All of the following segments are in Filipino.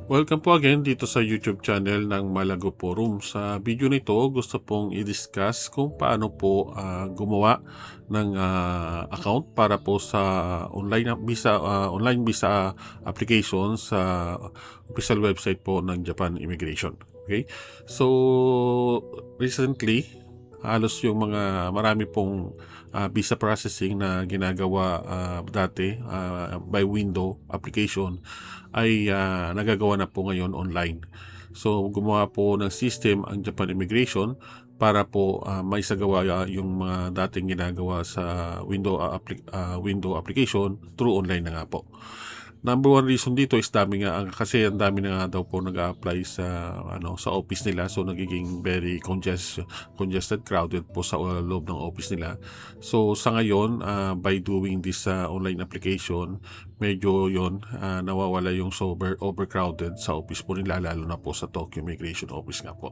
Welcome po again dito sa YouTube channel ng Malago Forum. Sa video nito, gusto pong i-discuss kung paano po gumawa ng account para po sa online visa application sa official website po ng Japan Immigration. Okay? So, recently, halos yung marami pong visa processing na ginagawa dati by window application ay nagagawa na po ngayon online. So gumawa po ng system ang Japan Immigration para po maisagawa yung mga dating ginagawa sa window application through online na nga po. Number one reason dito is kasi ang dami na nga daw po nag-a-apply sa office nila, so nagiging very congested, crowded po sa loob ng office nila. So sa ngayon, by doing this online application, medyo nawawala yung overcrowded sa office po nila, lalo na po sa Tokyo Immigration Office nga po.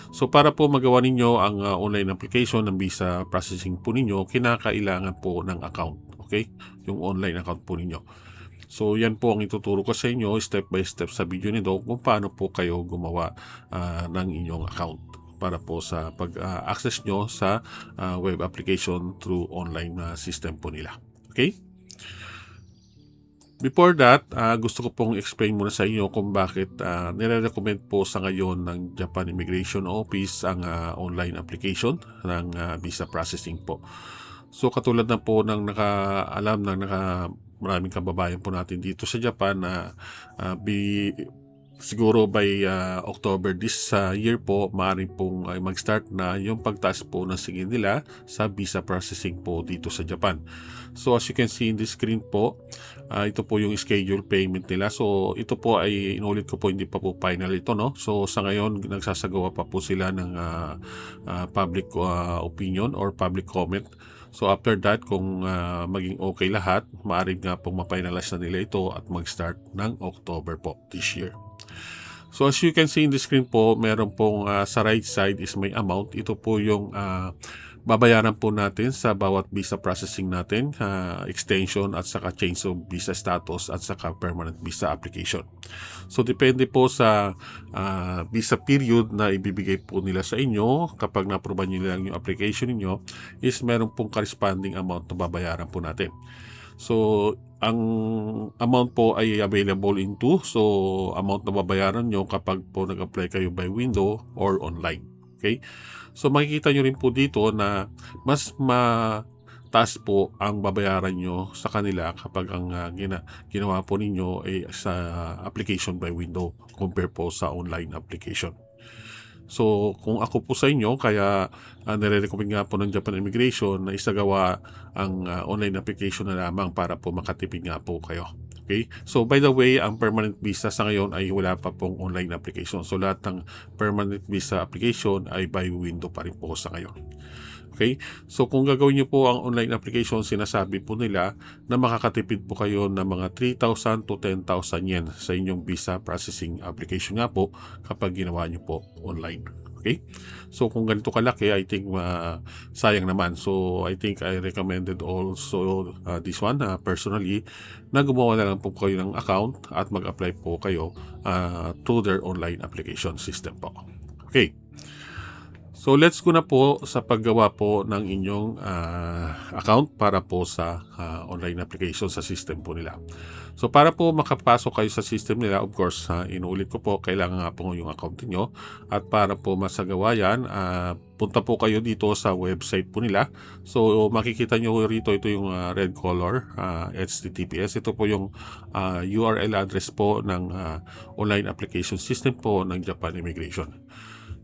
So para po magawa ninyo ang online application ng visa processing po ninyo, kinakailangan po ng account. Okay? Yung online account po ninyo. So yan po ang ituturo ko sa inyo step by step sa video nito kung paano po kayo gumawa ng inyong account para po sa pag-access nyo sa web application through online system po nila. Okay? Before that, gusto ko pong explain muna sa inyo kung bakit nire-recommend po sa ngayon ng Japan Immigration Office ang online application ng visa processing po. So katulad na po ng nakaalam ng maraming kababayan po natin dito sa Japan na siguro by October this year po, maaaring pong mag-start na yung pagtaas po ng singil nila sa visa processing po dito sa Japan. So as you can see in the screen po, ito po yung schedule payment nila. So ito po ay inulit ko po, hindi pa po final ito, no? So sa ngayon nagsasagawa pa po sila ng public opinion or public comment. So after that, kung maging okay lahat, maaaring nga pong ma-finalize na nila ito at mag-start ng October po this year. So as you can see in the screen po, meron pong sa right side is may amount. Ito po yung babayaran po natin sa bawat visa processing natin, extension at saka change of visa status at saka permanent visa application. So depende po sa visa period na ibibigay po nila sa inyo. Kapag na-approve nyo lang yung application niyo, is meron pong corresponding amount na babayaran po natin. So ang amount po ay available in two. So amount na babayaran nyo kapag po nag-apply kayo by window or online. Okay? So makikita nyo rin po dito na mas mataas po ang babayaran nyo sa kanila kapag ang ginawa po ninyo ay sa application by window compare po sa online application. So kung ako po sa inyo, kaya nire-recommend nga po ng Japan Immigration na isagawa ang online application na lamang para po makatipid nga po kayo. Okay? So by the way, ang permanent visa sa ngayon ay wala pa pong online application. So lahat ng permanent visa application ay by window pa rin po sa ngayon. Okay? So kung gagawin niyo po ang online application, sinasabi po nila na makakatipid po kayo ng mga 3,000 to 10,000 yen sa inyong visa processing application nga po kapag ginawa niyo po online. Okay? So kung ganito kalaki, I think sayang naman. So I think I recommended also this one personally na gumawa na lang po kayo ng account at mag-apply po kayo through their online application system po. Okay. So let's go na po sa paggawa po ng inyong account para po sa online application sa system po nila. So para po makapasok kayo sa system nila, of course, inuulit ko po, kailangan nga po yung account niyo. At para po masagawa yan, punta po kayo dito sa website po nila. So makikita nyo rito, ito yung red color, HTTPS. Ito po yung URL address po ng online application system po ng Japan Immigration.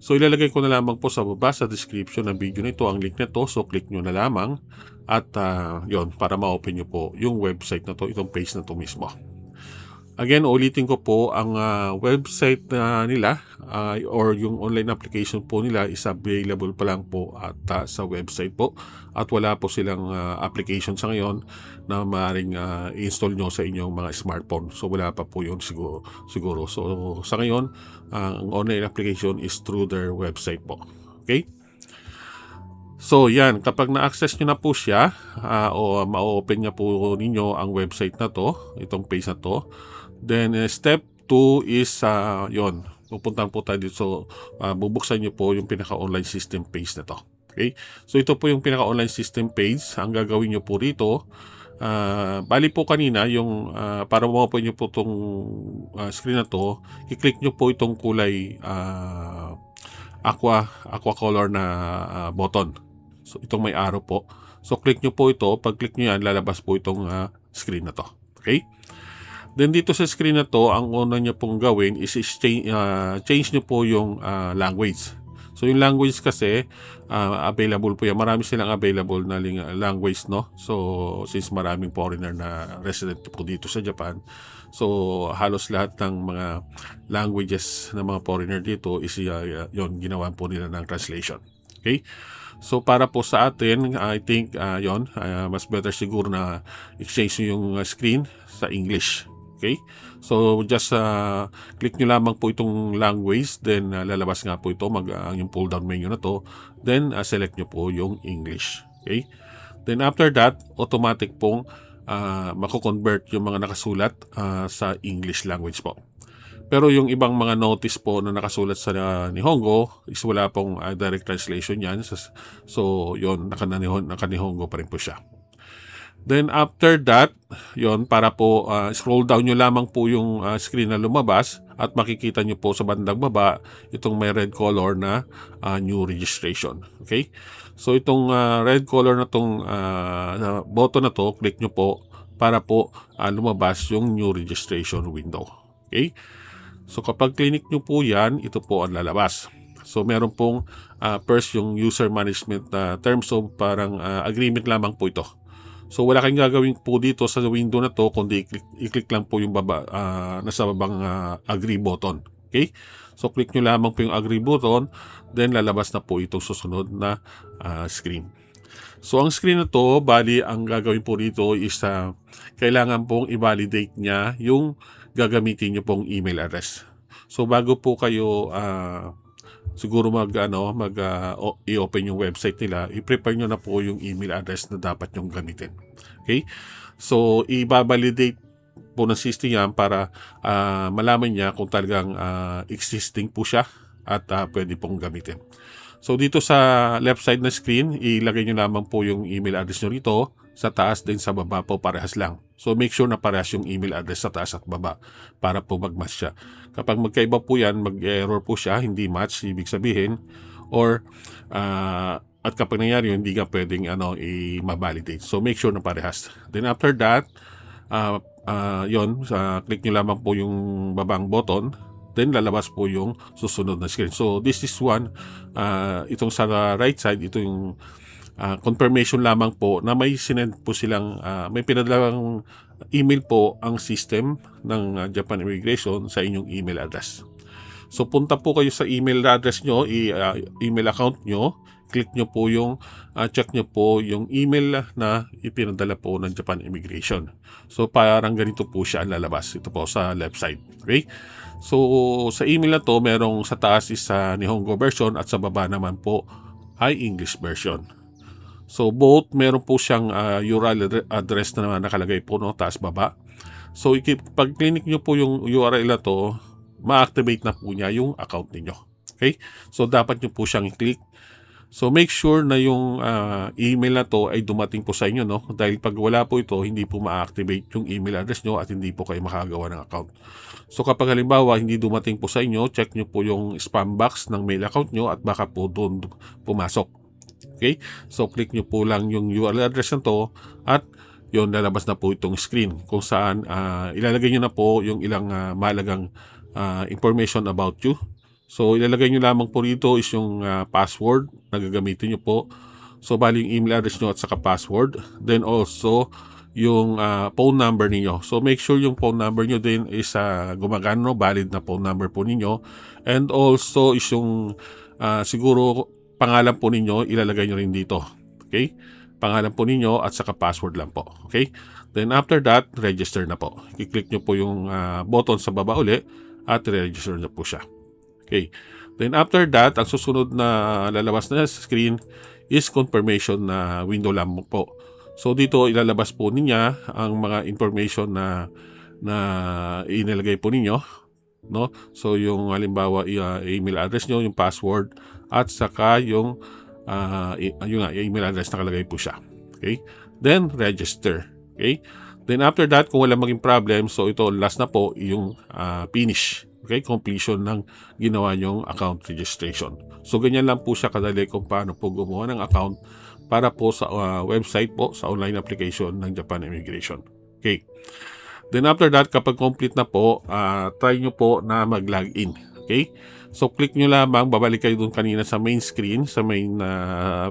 So ilalagay ko na lamang po sa baba sa description ng video nito ang link nito. So click nyo na lamang at yon para ma-open nyo po yung website na to, itong page na to mismo. Again, ulitin ko po, ang website nila or yung online application po nila is available pa lang po at sa website po. At wala po silang application sa ngayon na maaaring install nyo sa inyong mga smartphone. So wala pa po yun siguro. So sa ngayon, ang online application is through their website po. Okay? So yan, kapag na-access nyo na po siya o ma-open niya po ninyo ang website na to, itong page na to, then step 2 is yon. Pupuntahan po tayo dito. So, bubuksan nyo po yung pinaka-online system page na to. Okay? So, ito po yung pinaka-online system page. Ang gagawin nyo po rito, bali po kanina, yung, para ma-open nyo po itong screen na to, i-click nyo po itong kulay aqua color na button. So, itong may arrow po. So, click nyo po ito. Pag click nyo yan, lalabas po itong screen na to. Okay? Then dito sa screen na to, ang una nyo pong gawin is change nyo po yung language. So yung language kasi available po yan. Marami silang available na language, no? So since maraming foreigner na resident po dito sa Japan, so halos lahat ng mga languages ng mga foreigner dito is yon, ginawa po nila ng translation. Okay? So para po sa atin, I think mas better siguro na exchange nyo yung screen sa English. Okay? So just click nyo lamang po itong language, then lalabas nga po ito yung pull down menu na to, then select nyo po yung English. Okay? Then after that, automatic pong mako-convert yung mga nakasulat sa English language po. Pero yung ibang mga notice po na nakasulat sa Nihongo is wala pong direct translation yan. So yun, naka-Nihongo pa rin po siya. Then after that, yon, para po scroll down nyo lamang po yung screen na lumabas at makikita nyo po sa bandang baba itong may red color na new registration. Okay? So itong red color na tong button na to, click nyo po para po lumabas yung new registration window. Okay? So kapag click nyo po yan, ito po ang lalabas. So meron pong first yung user management terms of parang agreement lamang po ito. So wala kang gagawin po dito sa window na to kundi i-click lang po yung nasa babang agree button. Okay? So click nyo lamang po yung agree button, then lalabas na po itong susunod na screen. So ang screen na to, bali ang gagawin po dito is kailangan pong i-validate niya yung gagamitin nyo pong email address. So bago po kayo siguro i-open yung website nila, i-prepare nyo na po yung email address na dapat nyong gamitin. Okay? So, i-validate po ng system yan para malaman niya kung talagang existing po siya at pwede pong gamitin. So, dito sa left side na screen, ilagay nyo lamang po yung email address nyo rito. Sa taas din sa baba po, parehas lang. So, make sure na parehas yung email address sa taas at baba para po mag-match siya. Kapag magkaiba po yan, mag-error po siya, hindi match, ibig sabihin, or at kapag nangyari yun, hindi ka pwedeng i-validate. So, make sure na parehas. Then after that, click nyo lamang po yung babang button, then lalabas po yung susunod na screen. So, this is one, itong sa right side, ito yung confirmation lamang po na may sinend po silang may pinadalang email po ang system ng Japan Immigration sa inyong email address. So punta po kayo sa email address nyo, email account nyo, click nyo po yung check nyo po yung email na ipinadala po ng Japan Immigration. So parang ganito po siya ang lalabas. Ito po sa left side. Okay? So sa email na to, merong sa taas is sa Nihongo version at sa baba naman po ay English version. So both meron po siyang URL address na nakalagay po, no, taas baba. So pag click nyo po yung URL na to, ma-activate na po niya yung account niyo. Okay? So dapat nyo po siyang i-click. So make sure na yung email na to ay dumating po sa inyo, no? Dahil pag wala po ito, hindi po ma-activate yung email address nyo at hindi po kayo makagawa ng account. So kapag halimbawa hindi dumating po sa inyo, check nyo po yung spam box ng mail account nyo at baka po doon pumasok. Okay? So, click nyo po lang yung URL address na to at yun, lalabas na po itong screen kung saan ilalagay nyo na po yung ilang mahalagang information about you. So, ilalagay nyo lamang po rito is yung password na gagamitin nyo po. So, bali yung email address nyo at saka password. Then also, yung phone number niyo. So, make sure yung phone number nyo din is gumagano, valid na phone number po ninyo. And also, is yung siguro pangalan po ninyo, ilalagay nyo rin dito. Okay? Pangalan po ninyo at saka password lang po. Okay? Then after that, register na po. I-click nyo po yung button sa baba uli at register na po siya. Okay? Then after that, ang susunod na lalabas na screen is confirmation na window lang po. So dito ilalabas po niya ang mga information na inilagay po ninyo. no? So yung halimbawa email address nyo, yung password, at saka yung yung email address nakalagay po siya. Okay? Then register. Okay? Then after that, kung wala maging problem, so ito last na po yung finish. Okay? Completion ng ginawa nyong account registration. So ganyan lang po siya kadali kung paano po gumawa ng account para po sa website po, sa online application ng Japan Immigration. Okay. Then after that, kapag complete na po, try nyo po na mag-login. Okay? So click nyo lamang, babalik kayo dun kanina sa main screen, sa main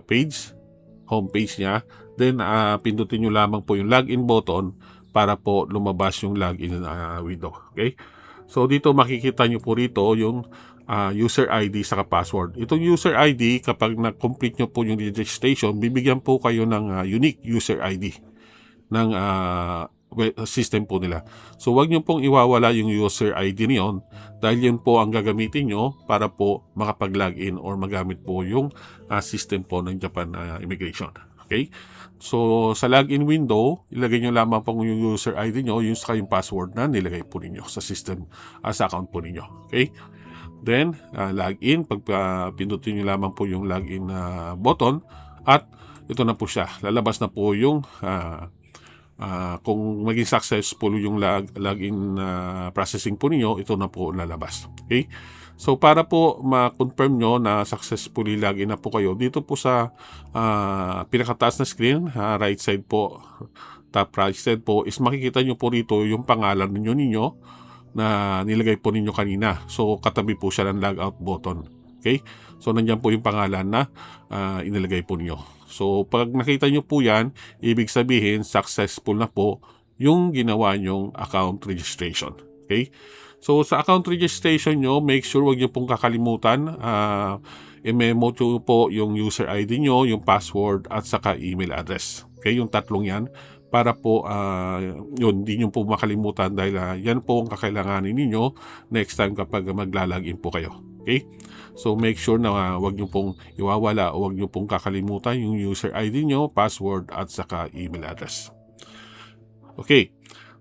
page, homepage niya. Then pindutin nyo lamang po yung login button para po lumabas yung login window. Okay? So dito makikita nyo po rito yung user ID saka password. Itong user ID, kapag na-complete nyo po yung registration, bibigyan po kayo ng unique user ID ng system po nila. So wag nyo pong iwawala yung user ID niyon dahil yun po ang gagamitin nyo para po makapag-login or magamit po yung system po ng Japan Immigration. Okay? So sa login window, ilagay nyo lamang po yung user ID nyo, yung saka yung password na nilagay po ninyo sa system, sa account po ninyo. Okay? Then, login. Pag pindutin nyo lamang po yung login button at ito na po siya. Lalabas na po yung kung maging successful yung login processing po ninyo, ito na po lalabas. Okay? So, para po ma-confirm nyo na successfully login na po kayo, dito po sa pinakataas na screen, right side po, top right side po, is makikita nyo po rito yung pangalan ninyo na nilagay po ninyo kanina. So, katabi po siya ng logout button. Okay? So, nandyan po yung pangalan na inilagay po ninyo. So, pag nakita nyo po yan, ibig sabihin, successful na po yung ginawa nyong account registration. Okay? So, sa account registration nyo, make sure wag nyo pong kakalimutan. I-memo nyo po yung user ID nyo, yung password, at saka email address. Okay? Yung tatlong yan para po yun, hindi nyo po makalimutan dahil yan po ang kakailanganin ninyo next time kapag maglalagin po kayo. Okay? So make sure na wag nyo pong iwawala o wag nyo pong kakalimutan yung user ID nyo, password at saka email address. Okay.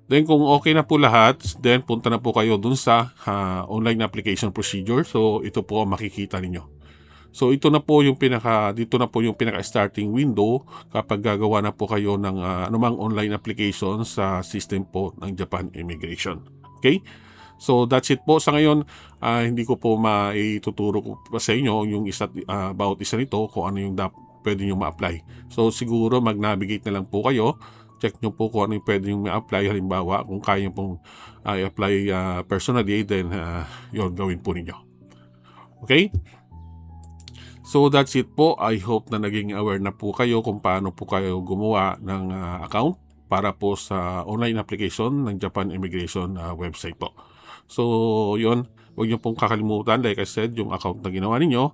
Then kung okay na po lahat, then punta na po kayo dun sa online application procedure. So ito po ang makikita ninyo. So ito na po yung dito na po yung pinaka-starting window kapag gagawa na po kayo ng anumang online application sa system po ng Japan Immigration. Okay? So that's it po sa ngayon. Hindi ko po maituturo ko pa sa inyo yung about isa nito kung ano yung pwede nyo ma-apply. So siguro mag-navigate na lang po kayo. Check nyo po kung ano yung pwede nyo ma-apply. Halimbawa, kung kaya pong i-apply personally, then yun, gawin po ninyo. Okay? So that's it po. I hope na naging aware na po kayo kung paano po kayo gumawa ng account para po sa online application ng Japan Immigration website po. So yun, huwag niyo pong kakalimutan, like I said, yung account na ginawa ninyo.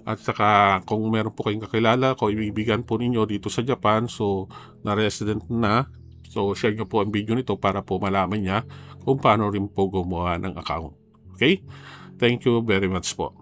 At saka kung meron po kayong kakilala, kaibigan po ninyo dito sa Japan, so na resident na, so share nyo po ang video nito para po malaman niya kung paano rin po gumawa ng account. Okay? Thank you very much po.